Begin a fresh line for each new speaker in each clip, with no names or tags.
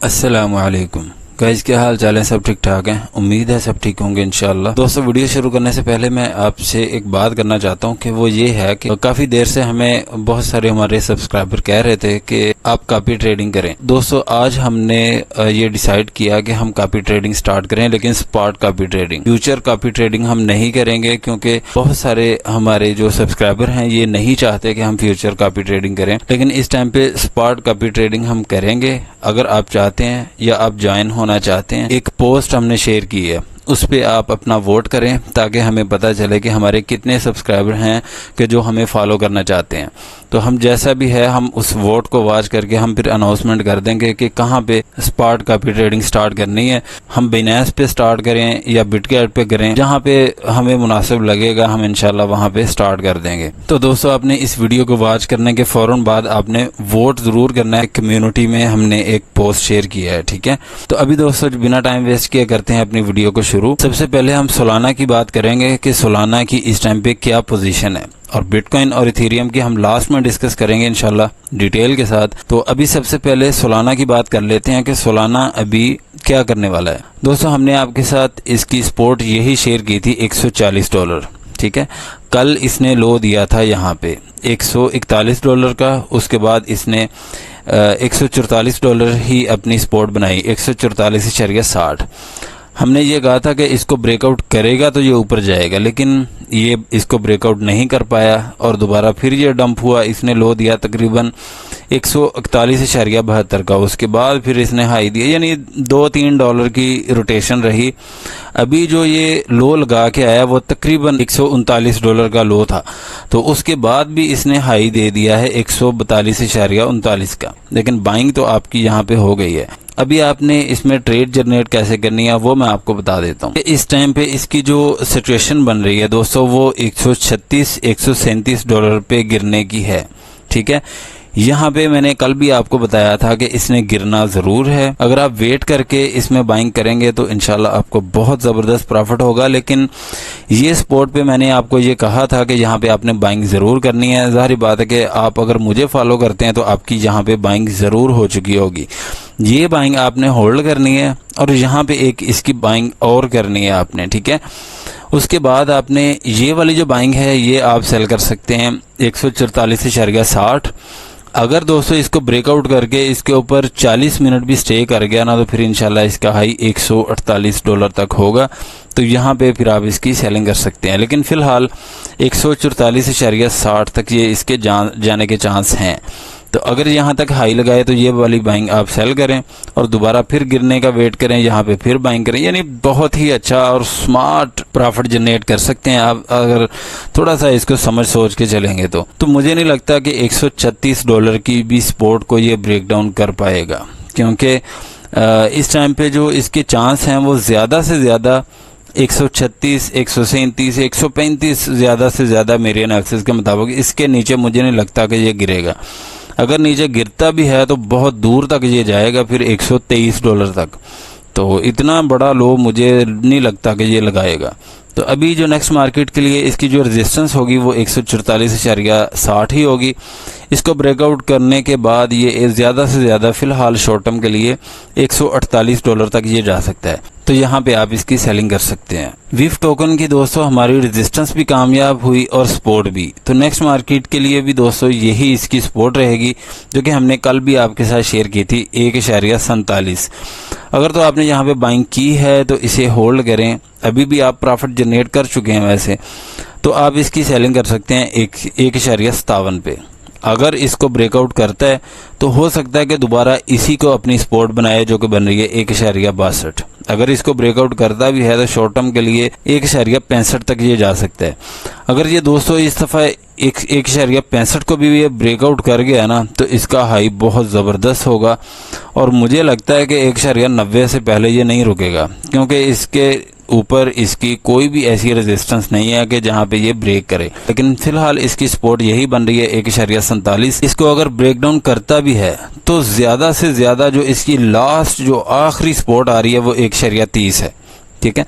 अस्सलामुअलैकुम गाइस, क्या हाल चाल है? सब ठीक ठाक हैं? उम्मीद है सब ठीक होंगे इंशाल्लाह। दोस्तों, वीडियो शुरू करने से पहले मैं आपसे एक बात करना चाहता हूं कि वो ये है कि काफी देर से हमें बहुत सारे हमारे सब्सक्राइबर कह रहे थे कि आप कॉपी ट्रेडिंग करें। दोस्तों, आज हमने ये डिसाइड किया कि हम कॉपी ट्रेडिंग स्टार्ट करें, लेकिन spot copy trading, future copy trading हम नहीं करेंगे, क्योंकि बहुत सारे हमारे जो सब्सक्राइबर हैं ये नहीं चाहते कि हम फ्यूचर कॉपी ट्रेडिंग करें। लेकिन इस टाइम पे स्पॉट कॉपी ट्रेडिंग हम करेंगे। अगर आप चाहते हैं या आप ज्वाइन होना चाहते हैं, एक पोस्ट हमने शेयर की है, उस पे आप अपना वोट करें ताकि हमें पता चले कि हमारे कितने सब्सक्राइबर हैं कि जो हमें फॉलो करना चाहते हैं। तो हम जैसा भी है, हम उस वोट को वॉच करके हम फिर अनाउंसमेंट कर देंगे कि कहाँ पे स्पॉट कॉपी ट्रेडिंग स्टार्ट करनी है। हम बाइनेंस पे स्टार्ट करें या बिटगेट पे करें, जहाँ पे हमें मुनासिब लगेगा हम इंशाल्लाह वहाँ पे स्टार्ट कर देंगे। तो दोस्तों, आपने इस वीडियो को वॉच करने के फौरन बाद आपने वोट जरूर करना है। कम्युनिटी में हमने एक पोस्ट शेयर किया है, ठीक है? तो अभी दोस्तों, बिना टाइम वेस्ट किए करते हैं अपनी वीडियो को शुरू। सबसे पहले हम सोलाना की बात करेंगे कि सोलाना की इस टाइम पे क्या पोजीशन है, और बिटकॉइन और इथेरियम की हम लास्ट में डिस्कस करेंगे इंशाल्लाह डिटेल के साथ। तो अभी सबसे पहले सोलाना की बात कर लेते हैं कि सोलाना अभी क्या करने वाला है। दोस्तों, हमने आपके साथ इसकी सपोर्ट यही शेयर की थी $140, ठीक है? कल इसने लो दिया था यहाँ पे $141 का, उसके बाद इसने $144 ही अपनी सपोर्ट बनाई, 144.60। हमने ये कहा था कि इसको ब्रेकआउट करेगा तो ये ऊपर जाएगा, लेकिन ये इसको ब्रेकआउट नहीं कर पाया और दोबारा फिर ये डंप हुआ। इसने लो दिया तकरीबन $141.72 का, उसके बाद फिर इसने हाई दिया, यानी $2-3 की रोटेशन रही। अभी जो ये लो लगा के आया वो तकरीबन $139 का लो था, तो उसके बाद भी इसने हाई दे दिया है 142.39 का, लेकिन बाइंग तो आपकी यहाँ पे हो गई है। अभी आपने इसमें ट्रेड जनरेट कैसे करनी है वो मैं आपको बता देता हूँ। इस टाइम पे इसकी जो सिचुएशन बन रही है दोस्तों, वो $136-137 पे गिरने की है, ठीक है? यहाँ पे मैंने कल भी आपको बताया था कि इसने गिरना ज़रूर है। अगर आप वेट करके इसमें बाइंग करेंगे तो इंशाल्लाह आपको बहुत ज़बरदस्त प्रॉफिट होगा। लेकिन ये स्पॉट पे मैंने आपको ये कहा था कि यहाँ पे आपने बाइंग ज़रूर करनी है। ज़ाहिर बात है कि आप अगर मुझे फॉलो करते हैं तो आपकी यहाँ पे बाइंग ज़रूर हो चुकी होगी। ये बाइंग आपने होल्ड करनी है और यहाँ पे एक इसकी बाइंग और करनी है आपने, ठीक है? उसके बाद आपने ये वाली जो बाइंग है ये आप सेल कर सकते हैं 144.60। अगर दोस्तों इसको ब्रेकआउट करके इसके ऊपर 40 मिनट भी स्टे कर गया ना, तो फिर इंशाल्लाह इसका हाई $148 तक होगा। तो यहाँ पे फिर आप इसकी सेलिंग कर सकते हैं, लेकिन फिलहाल 144.60 तक ये इसके जाने के चांस हैं। तो अगर यहाँ तक हाई लगाए तो ये वाली बाइंग आप सेल करें और दोबारा फिर गिरने का वेट करें, यहाँ पे फिर बाइंग करें, यानी बहुत ही अच्छा और स्मार्ट प्रॉफिट जनरेट कर सकते हैं आप अगर थोड़ा सा इसको समझ सोच के चलेंगे तो मुझे नहीं लगता कि $136 की भी सपोर्ट को ये ब्रेक डाउन कर पाएगा, क्योंकि इस टाइम पे जो इसके चांस हैं वो ज़्यादा से ज़्यादा 136, 137, 135 ज़्यादा से ज़्यादा मेरे एनालिसिस के मुताबिक। इसके नीचे मुझे नहीं लगता कि ये गिरेगा। अगर नीचे गिरता भी है तो बहुत दूर तक ये जाएगा, फिर $123 तक। तो इतना बड़ा लो मुझे नहीं लगता कि ये लगाएगा। तो अभी जो नेक्स्ट मार्केट के लिए इसकी जो रेजिस्टेंस होगी वो 144.60 ही होगी। इसको ब्रेकआउट करने के बाद ये ज़्यादा से ज़्यादा फ़िलहाल शॉर्ट टर्म के लिए $148 तक ये जा सकता है। तो यहाँ पे आप इसकी सेलिंग कर सकते हैं। विफ टोकन की दोस्तों हमारी रेजिस्टेंस भी कामयाब हुई और सपोर्ट भी। तो नेक्स्ट मार्केट के लिए भी दोस्तों यही इसकी सपोर्ट रहेगी, जो कि हमने कल भी आपके साथ शेयर की थी 1.47। अगर तो आपने यहाँ पे बाइंग की है तो इसे होल्ड करें। अभी भी आप प्रॉफिट जनरेट कर चुके हैं वैसे, तो आप इसकी सेलिंग कर सकते हैं 1.57 पे। अगर इसको ब्रेकआउट करता है तो हो सकता है कि दोबारा इसी को अपनी सपोर्ट बनाए, जो कि बन रही है 1.62। अगर इसको ब्रेकआउट करता भी है तो शॉर्ट टर्म के लिए 1.65 तक ये जा सकता है। अगर ये दोस्तों इस दफ़ा 1.65 को भी ये ब्रेकआउट कर गया ना, तो इसका हाई बहुत ज़बरदस्त होगा और मुझे लगता है कि 1.90 से पहले ये नहीं रुकेगा, क्योंकि इसके ऊपर इसकी कोई भी ऐसी रेजिस्टेंस नहीं है कि जहां पे ये ब्रेक करे। लेकिन फिलहाल इसकी सपोर्ट यही बन रही है 1.47। इसको अगर ब्रेक डाउन करता भी है तो ज़्यादा से ज़्यादा जो इसकी लास्ट जो आखिरी सपोर्ट आ रही है वो 1.30 है, ठीक है?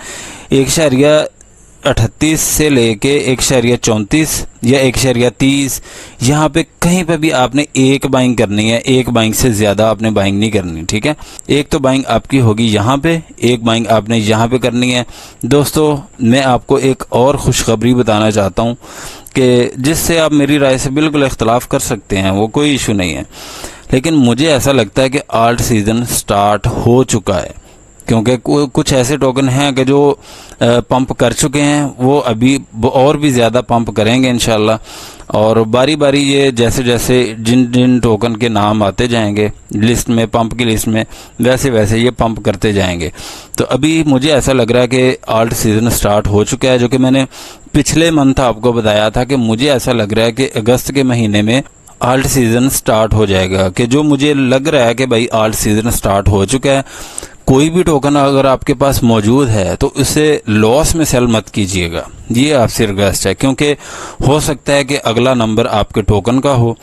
1.38 से लेके 1.34 या 1.30, यहाँ पे कहीं पे भी आपने एक बाइंग करनी है, एक बाइंग से ज़्यादा आपने बाइंग नहीं करनी, ठीक है। एक तो बाइंग आपकी होगी यहाँ पे, एक बाइंग आपने यहाँ पे करनी है। दोस्तों मैं आपको एक और खुशखबरी बताना चाहता हूँ कि जिससे आप मेरी राय से बिल्कुल इख्तलाफ कर सकते हैं, वो कोई इशू नहीं है, लेकिन मुझे ऐसा लगता है कि आल्ट सीज़न स्टार्ट हो चुका है, क्योंकि कुछ ऐसे टोकन हैं कि जो पंप कर चुके हैं, वो अभी और भी ज़्यादा पंप करेंगे इंशाल्लाह। और बारी बारी ये जैसे जैसे जिन जिन टोकन के नाम आते जाएंगे लिस्ट में, पंप की लिस्ट में, वैसे वैसे ये पंप करते जाएंगे। तो अभी मुझे ऐसा लग रहा है कि आल्ट सीज़न स्टार्ट हो चुका है, जो कि मैंने पिछले मंथ आपको बताया था कि मुझे ऐसा लग रहा है कि अगस्त के महीने में आल्ट सीज़न स्टार्ट हो जाएगा। कि जो मुझे लग रहा है कि भाई आल्ट सीज़न स्टार्ट हो चुका है। कोई भी टोकन अगर आपके पास मौजूद है तो उसे लॉस में सेल मत कीजिएगा, ये आपसे रिक्वेस्ट है, क्योंकि हो सकता है कि अगला नंबर आपके टोकन का हो।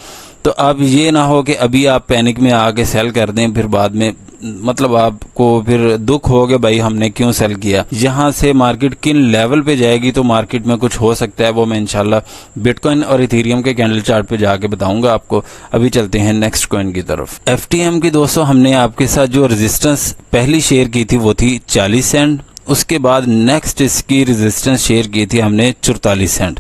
तो अब ये ना हो कि अभी आप पैनिक में आके सेल कर दें, फिर बाद में मतलब आपको फिर दुख हो कि भाई हमने क्यों सेल किया। यहाँ से मार्केट किन लेवल पे जाएगी तो मार्केट में कुछ हो सकता है, वो मैं इंशाल्लाह बिटकॉइन और इथेरियम के कैंडल चार्ट पे जाके बताऊंगा आपको। अभी चलते हैं नेक्स्ट कॉइन की तरफ। एफटीएम की दोस्तों हमने आपके साथ जो रेजिस्टेंस पहली शेयर की थी वो थी 40 सेंट। उसके बाद नेक्स्ट इसकी रेजिस्टेंस शेयर की थी हमने 44 सेंट।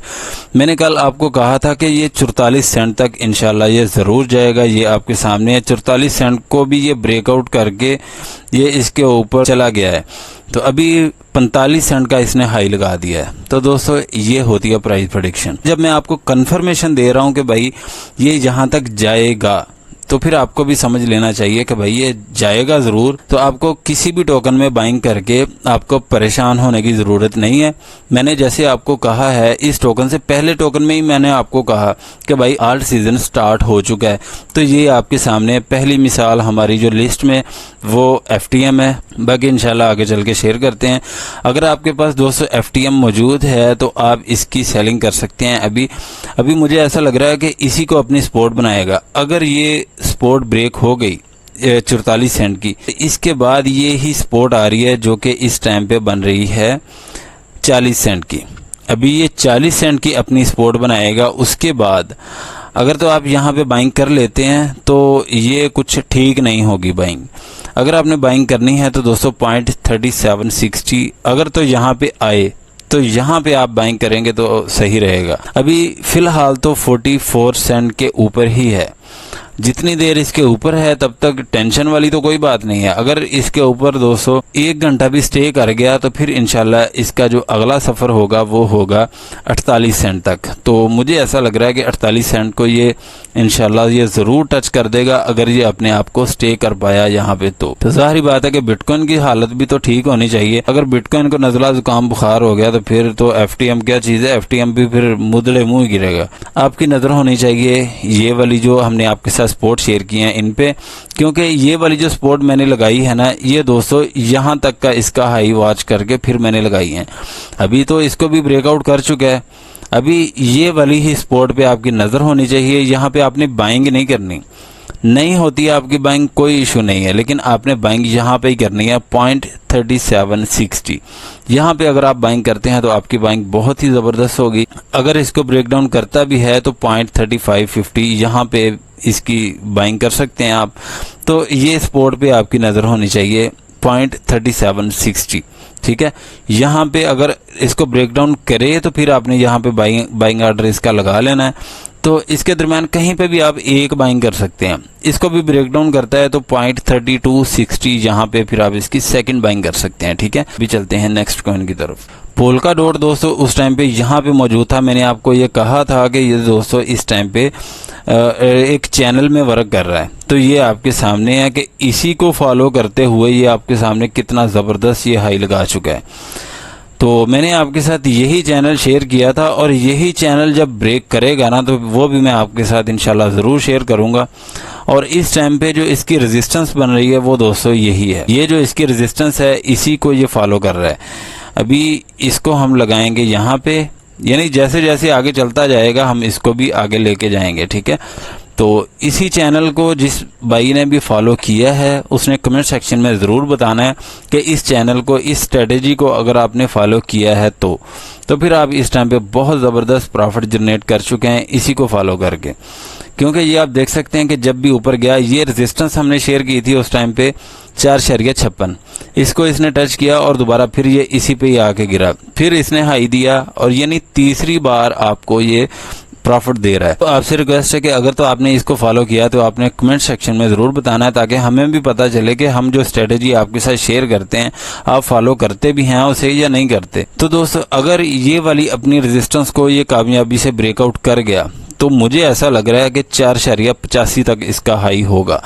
मैंने कल आपको कहा था कि ये 44 सेंट तक इंशाल्लाह ये ज़रूर जाएगा। ये आपके सामने है, 44 सेंट को भी ये ब्रेकआउट करके ये इसके ऊपर चला गया है। तो अभी 45 सेंट का इसने हाई लगा दिया है। तो दोस्तों ये होती है प्राइस प्रेडिक्शन। जब मैं आपको कंफर्मेशन दे रहा हूँ कि भाई ये यहाँ तक जाएगा, तो फिर आपको भी समझ लेना चाहिए कि भाई ये जाएगा ज़रूर। तो आपको किसी भी टोकन में बाइंग करके आपको परेशान होने की ज़रूरत नहीं है। मैंने जैसे आपको कहा है, इस टोकन से पहले टोकन में ही मैंने आपको कहा कि भाई आल्ट सीज़न स्टार्ट हो चुका है। तो ये आपके सामने पहली मिसाल हमारी जो लिस्ट में वो एफटीएम है। बाकी इंशाल्लाह आगे चल के शेयर करते हैं। अगर आपके पास दोस्तों एफटीएम मौजूद है तो आप इसकी सेलिंग कर सकते हैं। अभी मुझे ऐसा लग रहा है कि इसी को अपनी सपोर्ट बनाएगा। अगर ये सपोर्ट ब्रेक हो गई 44 सेंट की, इसके बाद ये ही सपोर्ट आ रही है जो कि इस टाइम पे बन रही है 40 सेंट की। अभी ये 40 सेंट की अपनी सपोर्ट बनाएगा। उसके बाद अगर तो आप यहाँ पे बाइंग कर लेते हैं तो ये कुछ ठीक नहीं होगी बाइंग। अगर आपने बाइंग करनी है तो दोस्तों 0.3760 अगर तो यहाँ पे आए तो यहाँ पे आप बाइंग करेंगे तो सही रहेगा। अभी फिलहाल तो 44 सेंट के ऊपर ही है। जितनी देर इसके ऊपर है तब तक टेंशन वाली तो कोई बात नहीं है। अगर इसके ऊपर दोस्तों 1 घंटा भी स्टे कर गया तो फिर इंशाल्लाह इसका जो अगला सफ़र होगा वो होगा 48 सेंट तक। तो मुझे ऐसा लग रहा है कि 48 सेंट को ये इंशाल्लाह ये ज़रूर टच कर देगा अगर ये अपने आप को स्टे कर पाया यहाँ पे। तो ज़ाहिर बात है कि बिटकॉइन की हालत भी तो ठीक होनी चाहिए। अगर बिटकॉइन को नज़ला ज़ुकाम बुखार हो गया तो फिर तो एफटीएम क्या चीज़ है, एफटीएम भी फिर मुदले मुँह गिरेगा। आपकी नज़र होनी चाहिए ये वाली जो हमने आपके साथ सपोर्ट शेयर किए हैं इन पे, क्योंकि ये वाली जो सपोर्ट मैंने लगाई है ना, ये दोस्तों यहाँ तक का इसका हाई वॉच करके फिर मैंने लगाई है। अभी तो इसको भी ब्रेकआउट कर चुका है। अभी ये वाली ही सपोर्ट पे आपकी नज़र होनी चाहिए। यहाँ पे आपने बाइंग नहीं करनी, नहीं होती है आपकी बाइंग कोई इशू नहीं है, लेकिन आपने बाइंग यहाँ पे ही करनी है 0.3760। यहाँ पे अगर आप बाइंग करते हैं तो आपकी बाइंग बहुत ही ज़बरदस्त होगी। अगर इसको ब्रेक डाउन करता भी है तो 0.3550 यहाँ पे इसकी बाइंग कर सकते हैं आप। तो ये सपोर्ट पे आपकी नज़र होनी चाहिए 0.3760, ठीक है। यहाँ पे अगर इसको ब्रेक डाउन करे तो फिर आपने यहाँ पे बाइंग ऑर्डर इसका लगा लेना है। तो इसके दरम्यान कहीं पे भी आप एक बाइंग कर सकते हैं। इसको भी ब्रेक डाउन करता है तो 0.3260 यहाँ पे फिर आप इसकी सेकंड बाइंग कर सकते हैं, ठीक है। अभी चलते हैं नेक्स्ट कॉइन की तरफ। पोल्का डॉट दोस्तों उस टाइम पे यहाँ पे मौजूद था। मैंने आपको ये कहा था कि ये दोस्तों इस टाइम पे एक चैनल में वर्क कर रहा है। तो ये आपके सामने है कि इसी को फॉलो करते हुए ये आपके सामने कितना ज़बरदस्त ये हाई लगा चुका है। तो मैंने आपके साथ यही चैनल शेयर किया था और यही चैनल जब ब्रेक करेगा ना तो वो भी मैं आपके साथ इंशाल्लाह ज़रूर शेयर करूंगा। और इस टाइम पे जो इसकी रेजिस्टेंस बन रही है वो दोस्तों यही है। ये जो इसकी रेजिस्टेंस है इसी को ये फॉलो कर रहा है। अभी इसको हम लगाएंगे यहाँ पे, यानी जैसे जैसे आगे चलता जाएगा हम इसको भी आगे लेके जाएंगे, ठीक है। तो इसी चैनल को जिस भाई ने भी फॉलो किया है उसने कमेंट सेक्शन में ज़रूर बताना है कि इस चैनल को, इस स्ट्रेटेजी को अगर आपने फॉलो किया है तो फिर आप इस टाइम पे बहुत ज़बरदस्त प्रॉफिट जनरेट कर चुके हैं इसी को फॉलो करके। क्योंकि ये आप देख सकते हैं कि जब भी ऊपर गया, ये रेजिस्टेंस हमने शेयर की थी उस टाइम पे 4.56, इसको इसने टच किया और दोबारा फिर ये इसी पे ही आके गिरा, फिर इसने हाई दिया और यानी तीसरी बार आपको ये प्रॉफिट दे रहा है। तो आपसे रिक्वेस्ट है कि अगर तो आपने इसको फॉलो किया तो आपने कमेंट सेक्शन में ज़रूर बताना है, ताकि हमें भी पता चले कि हम जो स्ट्रेटेजी आपके साथ शेयर करते हैं आप फॉलो करते भी हैं उसे या नहीं करते। तो दोस्तों, अगर ये वाली अपनी रेजिस्टेंस को ये कामयाबी से ब्रेकआउट कर गया तो मुझे ऐसा लग रहा है कि 4.85 तक इसका हाई होगा।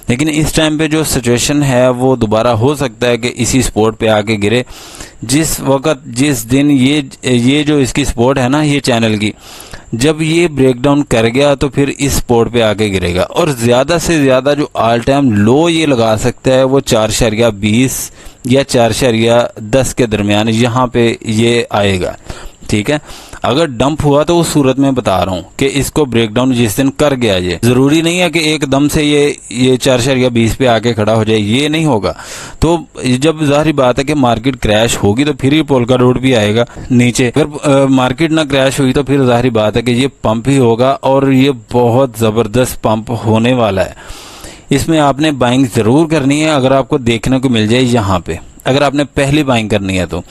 लेकिन इस टाइम पे जो सिचुएशन है वो दोबारा हो सकता है कि इसी सपोर्ट पे आके गिरे। जिस वक्त, जिस दिन ये जो इसकी सपोर्ट है ना, ये चैनल की, जब ये ब्रेकडाउन कर गया तो फिर इस सपोर्ट पे आके गिरेगा और ज़्यादा से ज़्यादा जो ऑल टाइम लो ये लगा सकता है वो 4.20 या 4.10 के दरमियान यहाँ पे ये आएगा। ठीक है, अगर डंप हुआ तो उस सूरत में बता रहा हूँ कि इसको ब्रेकडाउन जिस दिन कर गया, ये ज़रूरी नहीं है कि एकदम से ये 4.20 पे आके खड़ा हो जाए, ये नहीं होगा। तो जब ज़ाहिर बात है कि मार्केट क्रैश होगी तो फिर ये पोल्का डॉट भी आएगा नीचे। अगर मार्केट ना क्रैश हुई तो फिर ज़ाहिर बात है कि ये पंप ही होगा और ये बहुत ज़बरदस्त पंप होने वाला है। इसमें आपने बाइंग ज़रूर करनी है अगर आपको देखने को मिल जाए यहाँ पे, अगर आपने पहली बाइंग करनी है तो।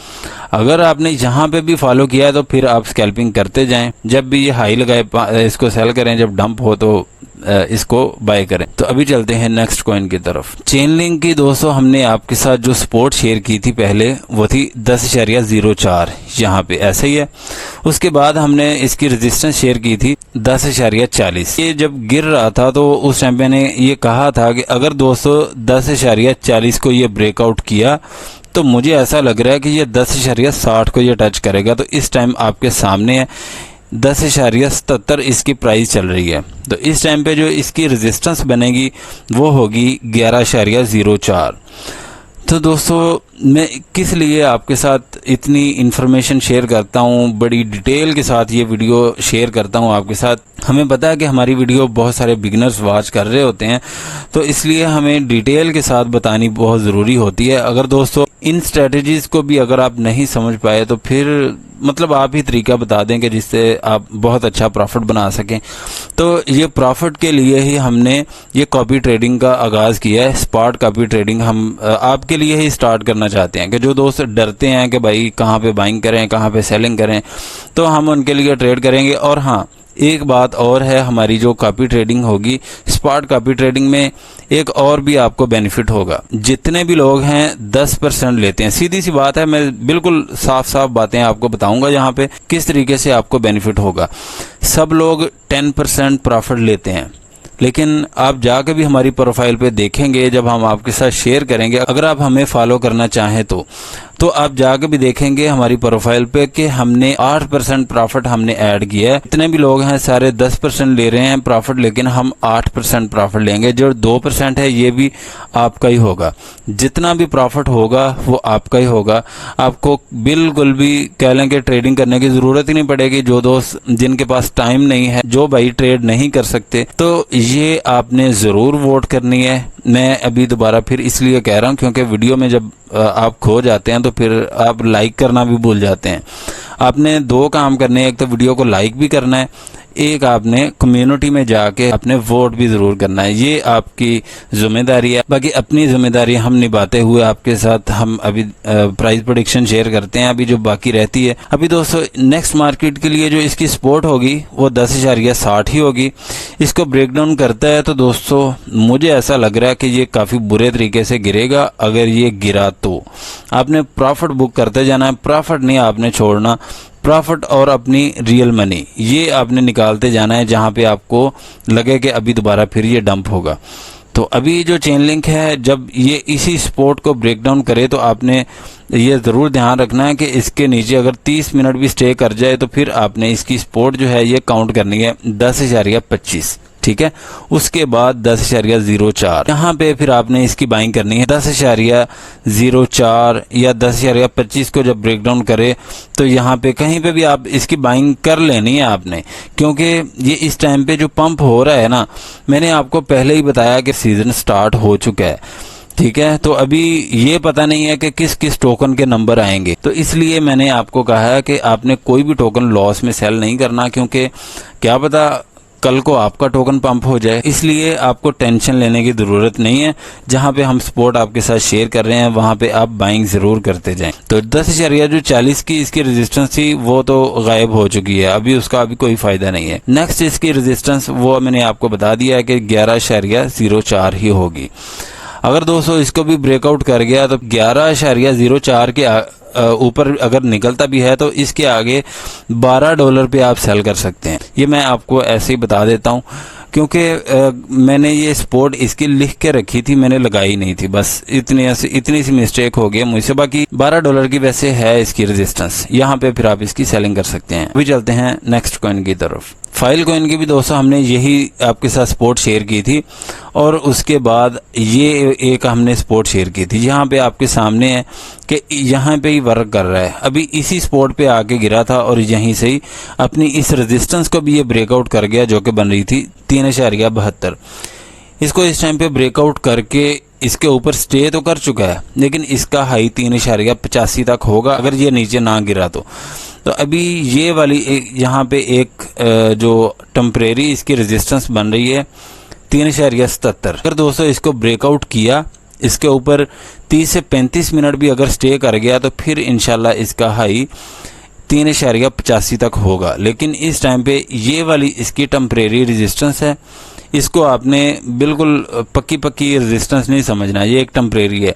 अगर आपने यहाँ पे भी फॉलो किया है तो फिर आप स्कैल्पिंग करते जाएं, जब भी ये हाई लगाए इसको सेल करें, जब डंप हो तो इसको बाय करें। तो अभी चलते हैं नेक्स्ट कॉइन की तरफ। चेन लिंक की दोस्तों हमने आपके साथ जो सपोर्ट शेयर की थी पहले वो थी 10.04, यहाँ पे ऐसे ही है। उसके बाद हमने इसकी रेजिस्टेंस शेयर की थी 10.40। ये जब गिर रहा था तो उस टाइम मैंने ये कहा था कि अगर दोस्तों 10.40 को ये ब्रेकआउट किया तो मुझे ऐसा लग रहा है कि ये 10.60 को ये टच करेगा। तो इस टाइम आपके सामने है 10.77 इसकी प्राइस चल रही है। तो इस टाइम पे जो इसकी रेजिस्टेंस बनेगी वो होगी 11.04। तो दोस्तों, मैं किस लिए आपके साथ इतनी इन्फॉर्मेशन शेयर करता हूँ, बड़ी डिटेल के साथ ये वीडियो शेयर करता हूँ आपके साथ। हमें पता है कि हमारी वीडियो बहुत सारे बिगिनर्स वॉच कर रहे होते हैं, तो इसलिए हमें डिटेल के साथ बतानी बहुत ज़रूरी होती है। अगर दोस्तों इन स्ट्रेटजीज़ को भी अगर आप नहीं समझ पाए तो फिर मतलब आप ही तरीका बता दें कि जिससे आप बहुत अच्छा प्रॉफिट बना सकें। तो ये प्रॉफिट के लिए ही हमने ये कॉपी ट्रेडिंग का आगाज़ किया है। स्पॉट कॉपी ट्रेडिंग हम आपके लिए ही स्टार्ट करना चाहते हैं कि जो दोस्त डरते हैं कि भाई कहाँ पे बाइंग करें, कहाँ पे सेलिंग करें, तो हम उनके लिए ट्रेड करेंगे। और हाँ, एक बात और है, हमारी जो कॉपी ट्रेडिंग होगी, स्पॉट कॉपी ट्रेडिंग में एक और भी आपको बेनिफिट होगा। जितने भी लोग हैं 10% लेते हैं, सीधी सी बात है, मैं बिल्कुल साफ साफ बातें आपको बताऊंगा यहाँ पे किस तरीके से आपको बेनिफिट होगा। सब लोग 10% प्रॉफिट लेते हैं, लेकिन आप जाकर भी हमारी प्रोफाइल पे देखेंगे, जब हम आपके साथ शेयर करेंगे, अगर आप हमें फॉलो करना चाहें तो आप जाकर भी देखेंगे हमारी प्रोफाइल पे कि हमने 8% प्रॉफिट हमने ऐड किया है। इतने भी लोग हैं सारे 10% ले रहे हैं प्रॉफिट, लेकिन हम 8% प्रॉफिट लेंगे। जो 2% है ये भी आपका ही होगा। जितना भी प्रॉफिट होगा वो आपका ही होगा। आपको बिल्कुल भी कह लें कि ट्रेडिंग करने की ज़रूरत ही नहीं पड़ेगी। जो दोस्त जिनके पास टाइम नहीं है, जो भाई ट्रेड नहीं कर सकते, तो ये आपने ज़रूर वोट करनी है। मैं अभी दोबारा फिर इसलिए कह रहा हूँ क्योंकि वीडियो में जब आप खो जाते हैं तो फिर आप लाइक करना भी भूल जाते हैं। आपने दो काम करने हैं, एक तो वीडियो को लाइक भी करना है, एक आपने कम्युनिटी में जाके अपने वोट भी ज़रूर करना है। ये आपकी जिम्मेदारी है। बाकी अपनी जिम्मेदारी हम निभाते हुए आपके साथ हम अभी प्राइस प्रेडिक्शन शेयर करते हैं, अभी जो बाकी रहती है। अभी दोस्तों नेक्स्ट मार्केट के लिए जो इसकी सपोर्ट होगी वो 10.60 ही होगी। इसको ब्रेकडाउन करता है तो दोस्तों मुझे ऐसा लग रहा है कि ये काफ़ी बुरे तरीके से गिरेगा। अगर ये गिरा तो आपने प्रॉफिट बुक करते जाना है, प्रॉफिट नहीं आपने छोड़ना। प्रॉफिट और अपनी रियल मनी ये आपने निकालते जाना है, जहां पे आपको लगे कि अभी दोबारा फिर ये डंप होगा। तो अभी जो चेन लिंक है, जब ये इसी सपोर्ट को ब्रेक डाउन करे तो आपने ये ज़रूर ध्यान रखना है कि इसके नीचे अगर 30 मिनट भी स्टे कर जाए तो फिर आपने इसकी सपोर्ट जो है ये काउंट करनी है 10.25। ठीक है। उसके बाद 10.04 यहाँ पे फिर आपने इसकी बाइंग करनी है। 10.04 या 10.25 को जब ब्रेक डाउन करे तो यहाँ पे कहीं पे भी आप इसकी बाइंग कर लेनी है आपने, क्योंकि ये इस टाइम पे जो पंप हो रहा है ना, मैंने आपको पहले ही बताया कि सीजन स्टार्ट हो चुका है, ठीक है। तो अभी ये पता नहीं है कि किस किस टोकन के नंबर आएंगे, तो इसलिए मैंने आपको कहा है कि आपने कोई भी टोकन लॉस में सेल नहीं करना, क्योंकि क्या पता कल को आपका टोकन पंप हो जाए। इसलिए आपको टेंशन लेने की जरूरत नहीं है। जहां पे हम सपोर्ट आपके साथ शेयर कर रहे हैं वहां पे आप बाइंग जरूर करते जाएं। तो 10.40 की इसकी रेजिस्टेंस थी वो तो गायब हो चुकी है, अभी उसका अभी कोई फायदा नहीं है। नेक्स्ट इसकी रेजिस्टेंस वो मैंने आपको बता दिया है कि 11.04 ही होगी। अगर दोस्तों इसको भी ब्रेकआउट कर गया तो 11.04 के ऊपर अगर निकलता भी है तो इसके आगे $12 पे आप सेल कर सकते हैं। ये मैं आपको ऐसे ही बता देता हूँ, क्योंकि मैंने ये सपोर्ट इसकी लिख के रखी थी, मैंने लगाई नहीं थी, बस इतनी सी मिस्टेक हो गई मुझसे। बाकी $12 की वैसे है इसकी रेजिस्टेंस, यहाँ पे फिर आप इसकी सेलिंग कर सकते हैं। अभी चलते हैं नेक्स्ट कॉइन की तरफ। फाइल कॉइन की भी दोस्तों हमने यही आपके साथ सपोर्ट शेयर की थी, और उसके बाद ये एक हमने सपोर्ट शेयर की थी। यहाँ पे आपके सामने है कि यहाँ पे ही वर्क कर रहा है। अभी इसी सपोर्ट पे आके गिरा था और यहीं से ही अपनी इस रेजिस्टेंस को भी ये ब्रेकआउट कर गया, जो कि बन रही थी 3.72। इसको इस टाइम पे ब्रेकआउट करके इसके ऊपर स्टे तो कर चुका है, लेकिन इसका हाई 3.85 तक होगा अगर ये नीचे ना गिरा तो अभी ये वाली यहाँ पे एक जो टेम्परेरी इसकी रेजिस्टेंस बन रही है 3.77। अगर दोस्तों इसको ब्रेकआउट किया, इसके ऊपर 30 से 35 मिनट भी अगर स्टे कर गया तो फिर इंशाल्लाह इसका हाई 3.85 तक होगा। लेकिन इस टाइम पे ये वाली इसकी टेम्परेरी रेजिस्टेंस है, इसको आपने बिल्कुल पक्की रेजिस्टेंस नहीं समझना, ये एक टेम्परेरी है।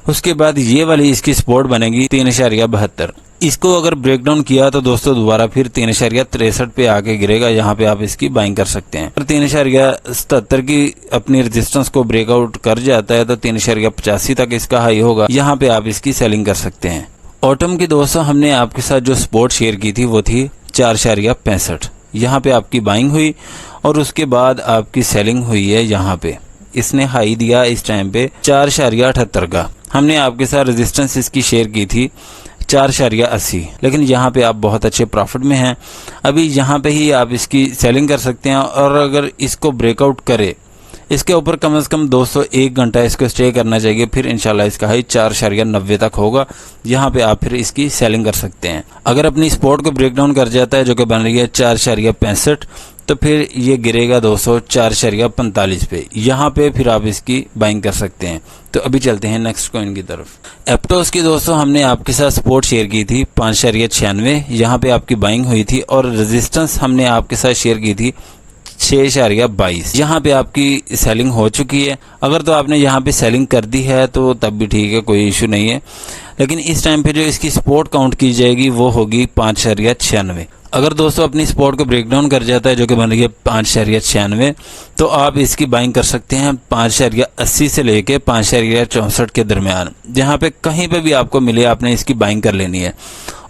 उसके बाद ये वाली इसकी सपोर्ट बनेगी 3.72। इसको अगर ब्रेक डाउन किया तो दोस्तों दोबारा फिर 3.63 पे आके गिरेगा, यहाँ पे आप इसकी बाइंग कर सकते हैं। अगर 3.77 की अपनी रेजिस्टेंस को ब्रेकआउट कर जाता है तो 3.85 तक इसका हाई होगा, यहाँ पे आप इसकी सेलिंग कर सकते हैं। ऑटम की दोस्तों हमने आपके साथ जो सपोर्ट शेयर की थी वो थी 4.65। यहाँ पे आपकी बाइंग हुई और उसके बाद आपकी सेलिंग हुई है। यहाँ पे इसने हाई दिया इस टाइम पे 4.78 का। हमने आपके साथ रेजिस्टेंस इसकी शेयर की थी 4.80, लेकिन यहाँ पे आप बहुत अच्छे प्रॉफिट में हैं। अभी यहाँ पे ही आप इसकी सेलिंग कर सकते हैं, और अगर इसको ब्रेकआउट करे इसके ऊपर कम से कम 201 घंटा इसको स्टे करना चाहिए, फिर इंशाल्लाह इसका हाई 4.90 तक होगा। यहाँ पे आप फिर इसकी सेलिंग कर सकते हैं। अगर अपनी सपोर्ट को ब्रेक डाउन कर जाता है जो कि बन रही है 4.65, तो फिर ये गिरेगा दोस्तों 4.45 पे, यहाँ पे फिर आप इसकी बाइंग कर सकते हैं। तो अभी चलते हैं नेक्स्ट कॉइन की तरफ। एप्टोस की दोस्तों हमने आपके साथ सपोर्ट शेयर की थी 5.96, यहाँ पे आपकी बाइंग हुई थी, और रेजिस्टेंस हमने आपके साथ शेयर की थी 6.22। यहाँ पे आपकी सेलिंग हो चुकी है। अगर तो आपने यहाँ पे सेलिंग कर दी है तो तब भी ठीक है, कोई इशू नहीं है। लेकिन इस टाइम पे जो इसकी सपोर्ट काउंट की जाएगी वो होगी 5.96। अगर दोस्तों अपनी सपोर्ट को ब्रेक डाउन कर जाता है जो कि बन रही है 5.96, तो आप इसकी बाइंग कर सकते हैं 5.80 से लेके 5.64 के दरमियान। जहाँ पे कहीं पे भी आपको मिले आपने इसकी बाइंग कर लेनी है,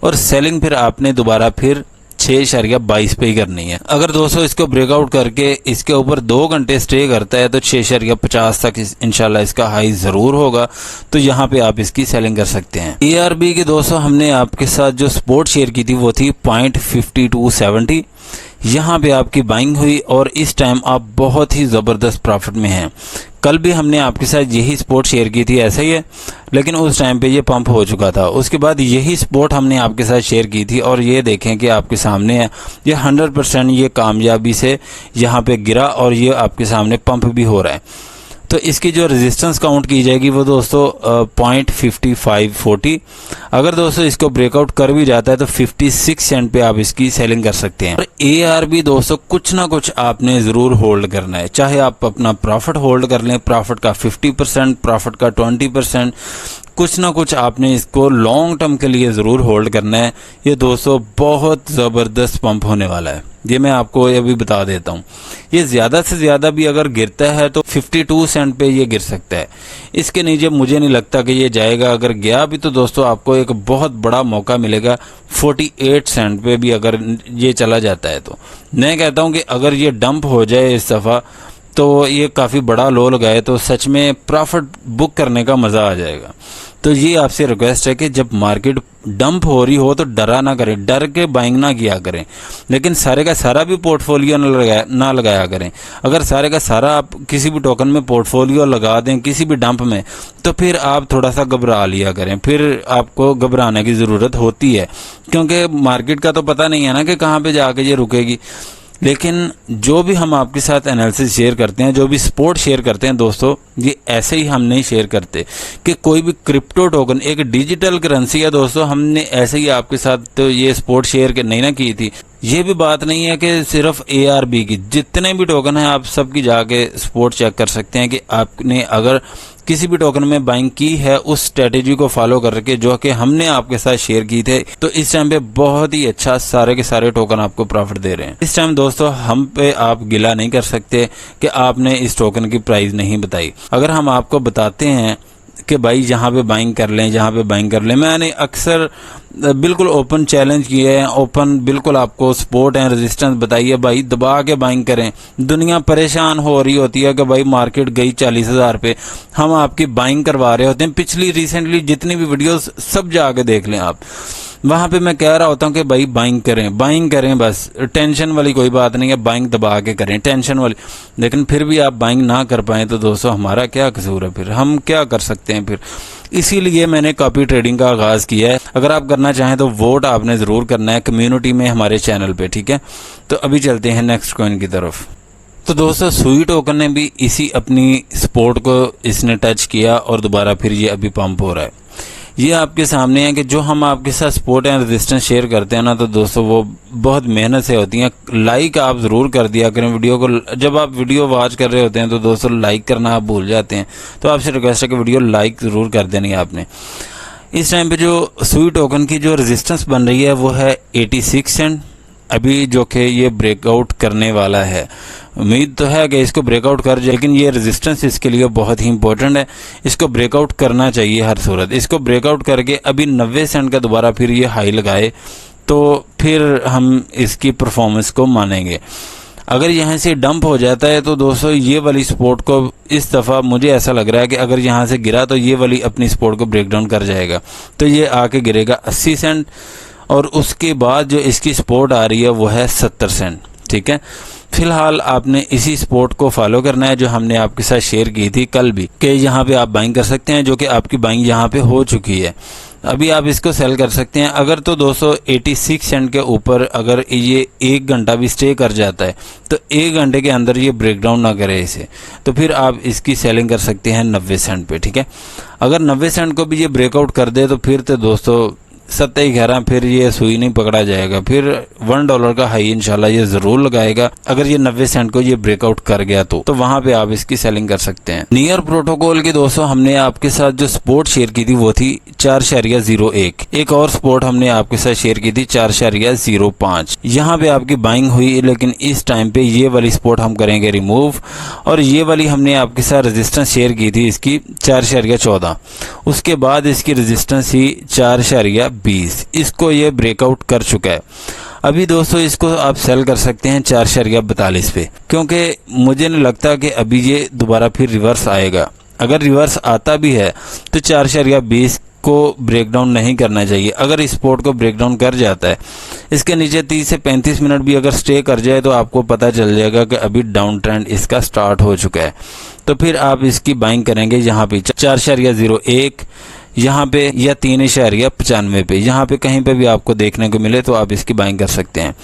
और सेलिंग फिर आपने दोबारा फिर 6.22 पे ही करनी है। अगर दोस्तों इसको ब्रेकआउट करके इसके ऊपर 2 घंटे स्टे करता है तो 6.50 तक इंशाल्लाह इसका हाई जरूर होगा, तो यहाँ पे आप इसकी सेलिंग कर सकते हैं। ARB की दोस्तों हमने आपके साथ जो सपोर्ट शेयर की थी वो थी 0.5270। यहाँ पे आपकी बाइंग हुई और इस टाइम आप बहुत ही ज़बरदस्त प्रॉफिट में हैं। कल भी हमने आपके साथ यही सपोर्ट शेयर की थी, ऐसा ही है, लेकिन उस टाइम पे ये पंप हो चुका था। उसके बाद यही सपोर्ट हमने आपके साथ शेयर की थी, और ये देखें कि आपके सामने है ये 100% ये कामयाबी से यहाँ पे गिरा और ये आपके सामने पंप भी हो रहा है। तो इसकी जो रेजिस्टेंस काउंट की जाएगी वो दोस्तों 0.5540। अगर दोस्तों इसको ब्रेकआउट कर भी जाता है तो 56 सेंट पे आप इसकी सेलिंग कर सकते हैं। और ARB दोस्तों कुछ ना कुछ आपने ज़रूर होल्ड करना है, चाहे आप अपना प्रॉफिट होल्ड कर लें, प्रॉफिट का 50%, प्रॉफिट का 20%, कुछ ना कुछ आपने इसको लॉन्ग टर्म के लिए ज़रूर होल्ड करना है। ये दोस्तों बहुत ज़बरदस्त पंप होने वाला है, ये मैं आपको अभी बता देता हूँ। ये ज़्यादा से ज़्यादा भी अगर गिरता है तो 52 सेंट पे ये गिर सकता है। इसके नीचे मुझे नहीं लगता कि ये जाएगा। अगर गया भी तो दोस्तों आपको एक बहुत बड़ा मौका मिलेगा 48 सेंट पे भी अगर ये चला जाता है तो। मैं कहता हूँ कि अगर ये डंप हो जाए इस दफ़ा तो ये काफ़ी बड़ा लो लगाए तो सच में प्रॉफिट बुक करने का मज़ा आ जाएगा। तो ये आपसे रिक्वेस्ट है कि जब मार्केट डंप हो रही हो तो डरा ना करें, डर के बाइंग ना किया करें, लेकिन सारे का सारा भी पोर्टफोलियो ना लगाया करें। अगर सारे का सारा आप किसी भी टोकन में पोर्टफोलियो लगा दें किसी भी डंप में, तो फिर आप थोड़ा सा घबरा लिया करें। फिर आपको घबराने की ज़रूरत होती है, क्योंकि मार्केट का तो पता नहीं है ना कि कहाँ पे जाके ये रुकेगी। लेकिन जो भी हम आपके साथ एनालिसिस शेयर करते हैं, जो भी सपोर्ट शेयर करते हैं दोस्तों, ये ऐसे ही हम नहीं शेयर करते कि कोई भी क्रिप्टो टोकन एक डिजिटल करेंसी है दोस्तों, हमने ऐसे ही आपके साथ तो ये सपोर्ट शेयर नहीं ना की थी। ये भी बात नहीं है कि सिर्फ ARB की, जितने भी टोकन हैं आप सबकी जाके सपोर्ट चेक कर सकते हैं कि आपने अगर किसी भी टोकन में बाइंग की है उस स्ट्रेटेजी को फॉलो करके जो कि हमने आपके साथ शेयर की थे, तो इस टाइम पे बहुत ही अच्छा सारे के सारे टोकन आपको प्रॉफिट दे रहे हैं। इस टाइम दोस्तों हम पे आप गिला नहीं कर सकते कि आपने इस टोकन की प्राइस नहीं बताई। अगर हम आपको बताते हैं कि भाई यहाँ पे बाइंग कर लें, यहाँ पे बाइंग कर लें, मैंने अक्सर बिल्कुल ओपन चैलेंज किए हैं, ओपन बिल्कुल आपको सपोर्ट एंड रेजिस्टेंस बताइए, भाई दबा के बाइंग करें। दुनिया परेशान हो रही होती है कि भाई मार्केट गई 40,000 पे, हम आपकी बाइंग करवा रहे होते हैं। पिछली रिसेंटली जितनी भी वीडियोस सब जाके देख लें आप, वहाँ पे मैं कह रहा होता हूँ कि भाई बाइंग करें, बस टेंशन वाली कोई बात नहीं है, बाइंग दबा के करें टेंशन वाली। लेकिन फिर भी आप बाइंग ना कर पाएँ तो दोस्तों हमारा क्या कसूर है, फिर हम क्या कर सकते हैं फिर। इसीलिए मैंने कॉपी ट्रेडिंग का आगाज़ किया है। अगर आप करना चाहें तो वोट आपने ज़रूर करना है कम्युनिटी में हमारे चैनल पे, ठीक है। तो अभी चलते हैं नेक्स्ट कॉइन की तरफ। तो दोस्तों सुई टोकन ने भी इसी अपनी सपोर्ट को इसने टच किया और दोबारा फिर ये अभी पंप हो रहा है। ये आपके सामने है कि जो हम आपके साथ सपोर्ट एंड रेजिस्टेंस शेयर करते हैं ना, तो दोस्तों वो बहुत मेहनत से होती हैं। लाइक आप ज़रूर कर दिया करें वीडियो को। जब आप वीडियो वॉच कर रहे होते हैं तो दोस्तों लाइक करना आप भूल जाते हैं, तो आपसे रिक्वेस्ट है कि वीडियो लाइक ज़रूर कर देनी है आपने। इस टाइम पे जो सुई टोकन की जो रेजिस्टेंस बन रही है वो है 86 सेंट अभी, जो कि ये ब्रेकआउट करने वाला है। उम्मीद तो है कि इसको ब्रेकआउट कर जाए, लेकिन ये रेजिस्टेंस इसके लिए बहुत ही इंपॉर्टेंट है। इसको ब्रेकआउट करना चाहिए हर सूरत। इसको ब्रेकआउट करके अभी 90 सेंट का दोबारा फिर ये हाई लगाए तो फिर हम इसकी परफॉर्मेंस को मानेंगे। अगर यहाँ से डंप हो जाता है तो दोस्तों ये वाली सपोर्ट को इस दफ़ा मुझे ऐसा लग रहा है कि अगर यहाँ से गिरा तो ये वाली अपनी सपोर्ट को ब्रेक डाउन कर जाएगा, तो ये आके गिरेगा 80 सेंट और उसके बाद जो इसकी सपोर्ट आ रही है वो है 70 सेंट, ठीक है। फिलहाल आपने इसी सपोर्ट को फॉलो करना है जो हमने आपके साथ शेयर की थी कल भी, कि यहाँ पे आप बाइंग कर सकते हैं, जो कि आपकी बाइंग यहाँ पे हो चुकी है। अभी आप इसको सेल कर सकते हैं। अगर तो दोस्तों 86 सेंट के ऊपर अगर ये 1 घंटा भी स्टे कर जाता है तो 1 घंटे के अंदर ये ब्रेक डाउन ना करे इसे, तो फिर आप इसकी सेलिंग कर सकते हैं 90 सेंट पे, ठीक है। अगर 90 सेंट को भी ये ब्रेकआउट कर दे तो फिर तो दोस्तों सत्य ही कह रहा, फिर ये सुई नहीं पकड़ा जाएगा, फिर $1 का हाई इंशाल्लाह ये जरूर लगाएगा। अगर ये 90 सेंट को ये ब्रेकआउट कर गया तो वहां पे आप इसकी सेलिंग कर सकते हैं। नियर प्रोटोकॉल की दोस्तों हमने आपके साथ जो सपोर्ट शेयर की थी वो थी 4.01। एक और सपोर्ट हमने आपके साथ शेयर की थी 4.05। यहाँ पे आपकी बाइंग हुई, लेकिन इस टाइम पे ये वाली सपोर्ट हम करेंगे रिमूव, और ये वाली हमने आपके साथ रेजिस्टेंस शेयर की थी इसकी 4.14। उसके बाद इसकी रेजिस्टेंस ही 4.20। इसको ये ब्रेकआउट कर चुका है। अभी दोस्तों इसको आप सेल कर सकते हैं 4.42 पे, क्योंकि मुझे नहीं लगता कि अभी ये दोबारा फिर रिवर्स आएगा। अगर रिवर्स आता भी है तो 4.20 को ब्रेक डाउन नहीं करना चाहिए। अगर इस सपोर्ट को ब्रेक डाउन कर जाता है, इसके नीचे 30 से 35 मिनट भी अगर स्टे कर जाए तो आपको पता चल जाएगा कि अभी डाउन ट्रेंड इसका स्टार्ट हो चुका है। तो फिर आप इसकी बाइंग करेंगे यहाँ पे 4.01 यहाँ पे या 3.95 पे, यहाँ पे कहीं पे भी आपको देखने को मिले तो आप इसकी बाइंग कर सकते हैं।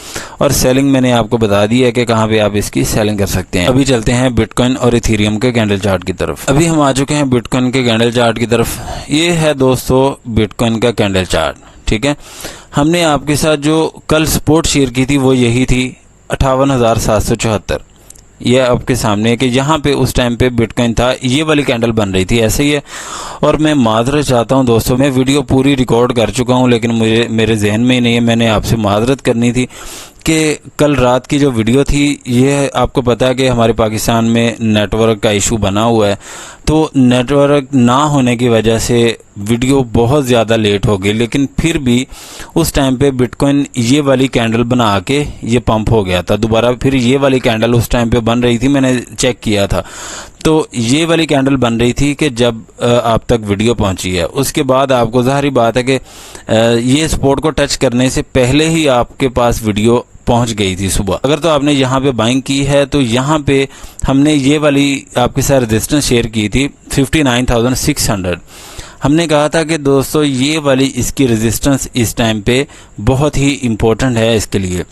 और सेलिंग मैंने आपको बता दी है कि कहाँ पे आप इसकी सेलिंग कर सकते हैं। अभी चलते हैं बिटकॉइन और इथेरियम के कैंडल चार्ट की तरफ। अभी हम आ चुके हैं बिटकॉइन के कैंडल चार्ट की तरफ। ये है दोस्तों बिटकॉइन का कैंडल चार्ट, ठीक है। हमने आपके साथ जो कल सपोर्ट शेयर की थी वो यही थी 58,774। ये आपके सामने कि यहाँ पे उस टाइम पे बिटकॉइन था, ये वाली कैंडल बन रही थी ऐसे ही है। और मैं माजरत चाहता हूँ दोस्तों, मैं वीडियो पूरी रिकॉर्ड कर चुका हूँ लेकिन मेरे जहन में ही नहीं है, मैंने आपसे माजरत करनी थी कि कल रात की जो वीडियो थी, ये आपको पता है कि हमारे पाकिस्तान में नेटवर्क का इशू बना हुआ है, तो नेटवर्क ना होने की वजह से वीडियो बहुत ज़्यादा लेट हो गई, लेकिन फिर भी उस टाइम पे बिटकॉइन ये वाली कैंडल बना के ये पंप हो गया था दोबारा। फिर ये वाली कैंडल उस टाइम पे बन रही थी, मैंने चेक किया था, तो ये वाली कैंडल बन रही थी कि जब आप तक वीडियो पहुंची है। उसके बाद आपको ज़ाहिर बात है कि ये सपोर्ट को टच करने से पहले ही आपके पास वीडियो पहुंच गई थी सुबह। अगर तो आपने यहाँ पे बाइंग की है तो यहाँ पे हमने ये वाली आपके साथ रेजिस्टेंस शेयर की थी 59,600। हमने कहा था कि दोस्तों ये वाली इसकी रेजिस्टेंस इस टाइम पे बहुत ही इम्पोर्टेंट है इसके लिए।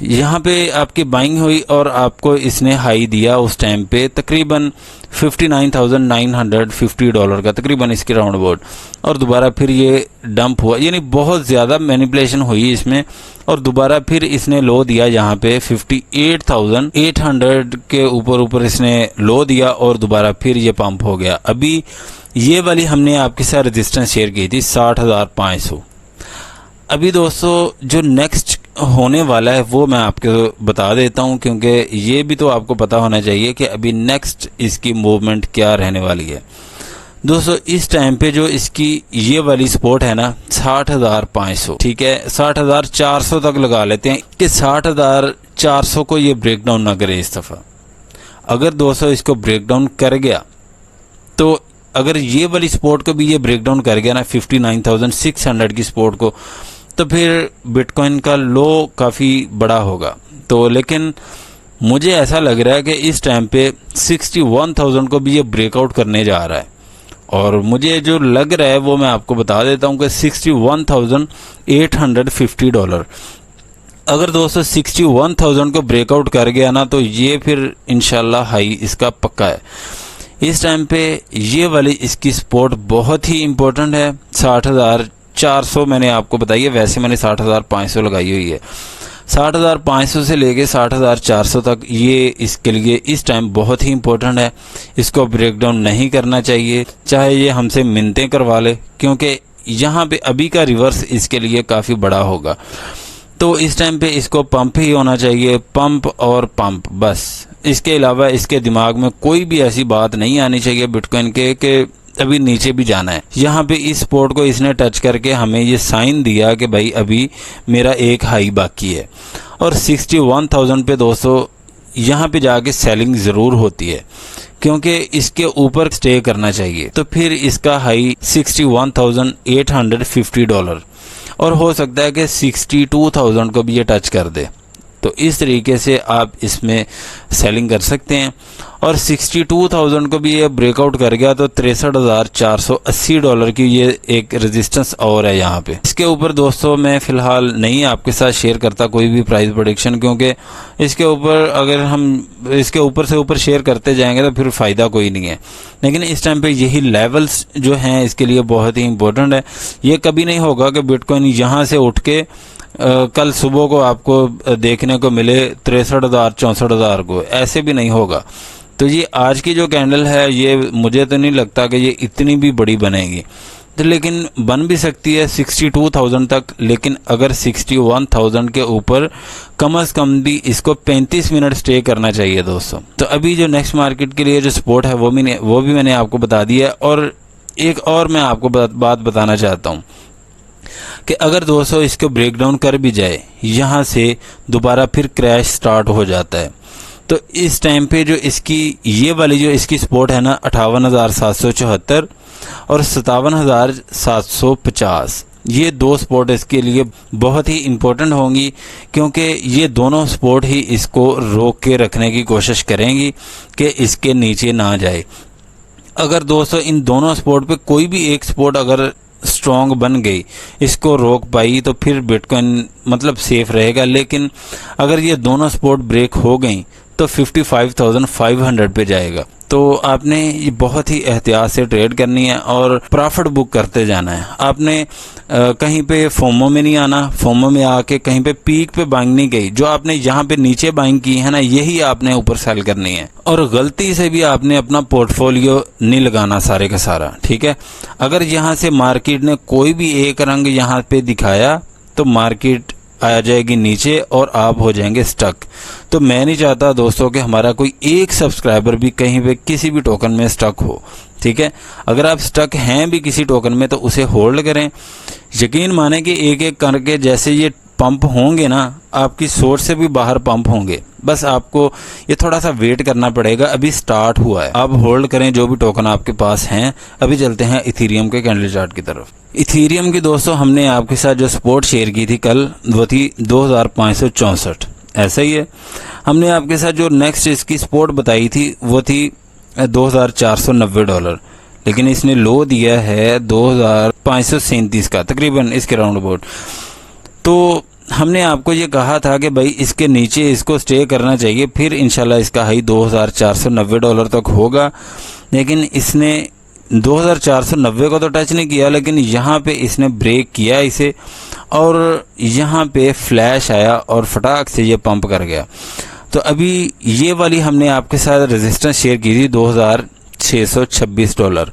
यहाँ पे आपकी बाइंग हुई और आपको इसने हाई दिया उस टाइम पे तकरीबन $59,950 का, तकरीबन इसके राउंड अबाउट, और दोबारा फिर ये डंप हुआ, यानी बहुत ज़्यादा मैनिपुलेशन हुई इसमें, और दोबारा फिर इसने लो दिया यहाँ पे 58,800 के ऊपर इसने लो दिया और दोबारा फिर ये पंप हो गया। अभी ये वाली हमने आपके साथ रेजिस्टेंस शेयर की थी 60,500। अभी दोस्तों जो नेक्स्ट होने वाला है वो मैं आपको बता देता हूं, क्योंकि ये भी तो आपको पता होना चाहिए कि अभी नेक्स्ट इसकी मूवमेंट क्या रहने वाली है। दोस्तों इस टाइम पे जो इसकी ये वाली सपोर्ट है ना 60,500, ठीक है, 60,400 तक लगा लेते हैं कि 60,400 को ये ब्रेक डाउन ना करे इस दफ़ा। अगर दोस्तों इसको ब्रेक डाउन कर गया, तो अगर ये वाली सपोर्ट को भी ये ब्रेक डाउन कर गया ना 59,600 की सपोर्ट को, तो फिर बिटकॉइन का लो काफ़ी बड़ा होगा। तो लेकिन मुझे ऐसा लग रहा है कि इस टाइम पे 61,000 को भी ये ब्रेकआउट करने जा रहा है, और मुझे जो लग रहा है वो मैं आपको बता देता हूँ कि $61,850। अगर दोस्तों 61,000 को ब्रेकआउट कर गया ना, तो ये फिर इंशाल्लाह हाई इसका पक्का है। इस टाइम पे ये वाली इसकी सपोर्ट बहुत ही इम्पोर्टेंट है। 60,400 मैंने आपको बताई है, वैसे मैंने 60,500 लगाई हुई है। 60,500 से लेके 60,400 तक ये इसके लिए इस टाइम बहुत ही इम्पोर्टेंट है। इसको ब्रेक डाउन नहीं करना चाहिए, चाहे ये हमसे मिन्नतें करवा ले, क्योंकि यहाँ पे अभी का रिवर्स इसके लिए काफ़ी बड़ा होगा। तो इस टाइम पे इसको पंप ही होना चाहिए, पंप और पंप, बस। इसके अलावा इसके दिमाग में कोई भी ऐसी बात नहीं आनी चाहिए बिटकॉइन के कि अभी नीचे भी जाना है। यहाँ पे इस सपोर्ट को इसने टच करके हमें ये साइन दिया कि भाई अभी मेरा एक हाई बाकी है, और 61,000 पे दोस्तों यहाँ पे जाके सेलिंग ज़रूर होती है, क्योंकि इसके ऊपर स्टे करना चाहिए। तो फिर इसका हाई $61,850, और हो सकता है कि 62,000 को भी ये टच कर दे। तो इस तरीके से आप इसमें सेलिंग कर सकते हैं, और 62,000 को भी ये ब्रेकआउट कर गया तो $63,480 की ये एक रेजिस्टेंस और है यहाँ पे। इसके ऊपर दोस्तों मैं फ़िलहाल नहीं आपके साथ शेयर करता कोई भी प्राइस प्रेडिक्शन, क्योंकि इसके ऊपर अगर हम इसके ऊपर से ऊपर शेयर करते जाएंगे तो फिर फ़ायदा कोई नहीं है। लेकिन इस टाइम पे यही लेवल्स जो हैं इसके लिए बहुत ही इंपॉर्टेंट है। ये कभी नहीं होगा कि बिटकॉइन यहाँ से उठ के कल सुबह को आपको देखने को मिले 63,000 64,000 को, ऐसे भी नहीं होगा। तो ये आज की जो कैंडल है ये मुझे तो नहीं लगता कि ये इतनी भी बड़ी बनेगी, तो लेकिन बन भी सकती है 62,000 तक। लेकिन अगर 61,000 के ऊपर कम से कम भी इसको 35 मिनट स्टे करना चाहिए दोस्तों। तो अभी जो नेक्स्ट मार्केट के लिए जो सपोर्ट है वो भी मैंने आपको बता दिया है। और एक और मैं आपको बात बताना चाहता हूँ कि अगर दोस्तों इसको ब्रेक डाउन कर भी जाए, यहाँ से दोबारा फिर क्रैश स्टार्ट हो जाता है, तो इस टाइम पे जो इसकी ये वाली जो इसकी सपोर्ट है ना 58,774 और 57,750, ये दो सपोर्ट इसके लिए बहुत ही इम्पोर्टेंट होंगी, क्योंकि ये दोनों सपोर्ट ही इसको रोक के रखने की कोशिश करेंगी कि इसके नीचे ना जाए। अगर दोस्तों इन दोनों सपोर्ट पे कोई भी एक सपोर्ट अगर स्ट्रॉन्ग बन गई, इसको रोक पाई, तो फिर बिटकॉइन मतलब सेफ रहेगा। लेकिन अगर ये दोनों सपोर्ट ब्रेक हो गई तो 55,500 पे जाएगा। तो आपने ये बहुत ही एहतियात से ट्रेड करनी है और प्रॉफिट बुक करते जाना है। आपने कहीं पे फोमो में नहीं आना, फोमो में आके कहीं पे पीक पे बाइंग नहीं गई, जो आपने यहाँ पे नीचे बाइंग की है ना, यही आपने ऊपर सेल करनी है। और गलती से भी आपने अपना पोर्टफोलियो नहीं लगाना सारे का सारा, ठीक है। अगर यहाँ से मार्केट ने कोई भी एक रंग यहाँ पे दिखाया तो मार्केट आ जाएगी नीचे और आप हो जाएंगे स्टक। तो मैं नहीं चाहता दोस्तों कि हमारा कोई एक सब्सक्राइबर भी कहीं पे किसी भी टोकन में स्टक हो, ठीक है। अगर आप स्टक हैं भी किसी टोकन में तो उसे होल्ड करें। यकीन माने कि एक एक करके जैसे ये पंप होंगे ना, आपकी सोच से भी बाहर पंप होंगे। बस आपको ये थोड़ा सा वेट करना पड़ेगा, अभी स्टार्ट हुआ है। आप होल्ड करें जो भी टोकन आपके पास हैं। अभी चलते हैं इथीरियम के कैंडल चार्ट की तरफ। इथीरियम की दोस्तों हमने आपके साथ जो सपोर्ट शेयर की थी कल, वो थी 2564, ऐसा ही है। हमने आपके साथ जो नेक्स्ट इसकी सपोर्ट बताई थी वो थी $2490, लेकिन इसने लो दिया है 2537 का, तकरीबन इसके राउंड अबाउट। तो हमने आपको ये कहा था कि भाई इसके नीचे इसको स्टे करना चाहिए, फिर इंशाल्लाह इसका हाई $2490 तक होगा। लेकिन इसने 2490 को तो टच नहीं किया, लेकिन यहाँ पे इसने ब्रेक किया इसे, और यहाँ पे फ्लैश आया और फटाक से ये पंप कर गया। तो अभी ये वाली हमने आपके साथ रेजिस्टेंस शेयर की थी $2626।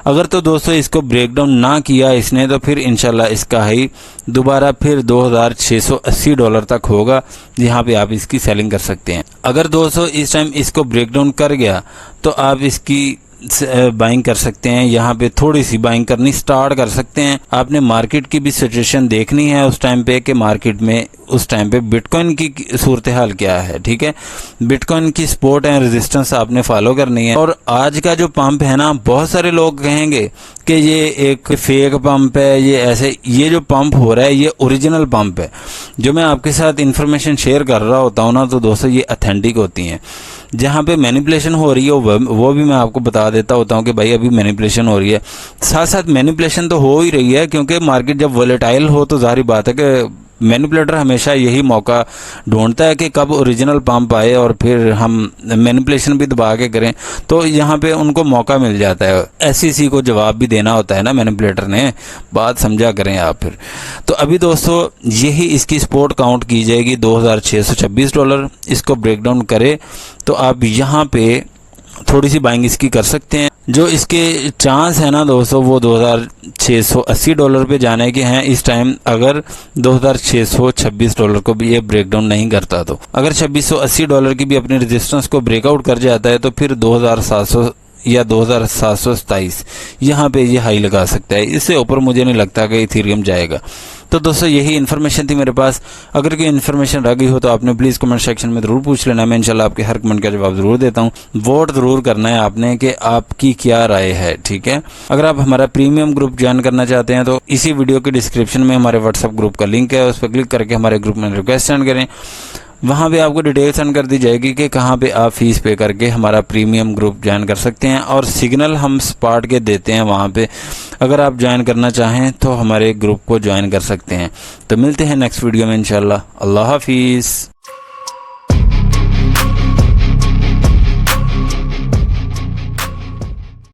अगर तो दोस्तों इसको ब्रेक डाउन ना किया इसने तो फिर इंशाल्लाह इसका हाई दोबारा फिर $2680 तक होगा, जहाँ पे आप इसकी सेलिंग कर सकते हैं। अगर दोस्तों इस टाइम इसको ब्रेक डाउन कर गया तो आप इसकी बाइंग कर सकते हैं, यहाँ पे थोड़ी सी बाइंग करनी स्टार्ट कर सकते हैं। आपने मार्केट की भी सिचुएशन देखनी है उस टाइम पे कि मार्केट में उस टाइम पे बिटकॉइन की सूरत हाल क्या है, ठीक है। बिटकॉइन की सपोर्ट एंड रेजिस्टेंस आपने फॉलो करनी है। और आज का जो पंप है ना, बहुत सारे लोग कहेंगे कि ये एक फेक पंप है, ये ऐसे, ये जो पंप हो रहा है ये ओरिजिनल पंप है। जो मैं आपके साथ इंफॉर्मेशन शेयर कर रहा होता हूँ ना, तो दोस्तों ये ऑथेंटिक होती हैं। जहाँ पे मैनिपुलेशन हो रही है वो भी मैं आपको बता देता होता हूँ कि भाई अभी मैनिपुलेशन हो रही है। साथ साथ मैनिपुलेशन तो हो ही रही है, क्योंकि मार्केट जब वोलेटाइल हो तो जाहिर बात है कि मैनिपुलेटर हमेशा यही मौका ढूंढता है कि कब ओरिजिनल पंप आए और फिर हम मैनिपुलेशन भी दबा के करें, तो यहाँ पे उनको मौका मिल जाता है। SEC को जवाब भी देना होता है ना मैनिपुलेटर ने, बात समझा करें आप फिर। तो अभी दोस्तों यही इसकी सपोर्ट काउंट की जाएगी $2626। इसको ब्रेक डाउन करे तो आप यहाँ पे थोड़ी सी बाइंग इसकी कर सकते हैं। जो इसके चांस है ना दोस्तों वो $2680 पे जाने के हैं इस टाइम, अगर $2626 को भी ये ब्रेक डाउन नहीं करता तो। अगर $2680 की भी अपने रेजिस्टेंस को ब्रेकआउट कर जाता है तो फिर 2700 या 2727 यहाँ पे ये हाई लगा सकता है। इससे ऊपर मुझे नहीं लगता कि इथीरियम जाएगा। तो दोस्तों यही इन्फॉर्मेशन थी मेरे पास। अगर कोई इन्फॉर्मेशन रह गई हो तो आपने प्लीज़ कमेंट सेक्शन में ज़रूर पूछ लेना। मैं इंशाल्लाह आपके हर कमेंट का जवाब ज़रूर देता हूँ। वोट ज़रूर करना है आपने कि आपकी क्या राय है, ठीक है। अगर आप हमारा प्रीमियम ग्रुप ज्वाइन करना चाहते हैं तो इसी वीडियो के डिस्क्रिप्शन में हमारे व्हाट्सएप ग्रुप का लिंक है, उस पर क्लिक करके हमारे ग्रुप में रिक्वेस्ट सेंड करें। वहाँ पे आपको डिटेल सेंड कर दी जाएगी कि कहाँ पे आप फीस पे करके हमारा प्रीमियम ग्रुप ज्वाइन कर सकते हैं, और सिग्नल हम स्पॉट के देते हैं वहाँ पे। अगर आप ज्वाइन करना चाहें तो हमारे ग्रुप को ज्वाइन कर सकते हैं। तो मिलते हैं नेक्स्ट वीडियो में इंशाल्लाह। अल्लाह हाफिज़।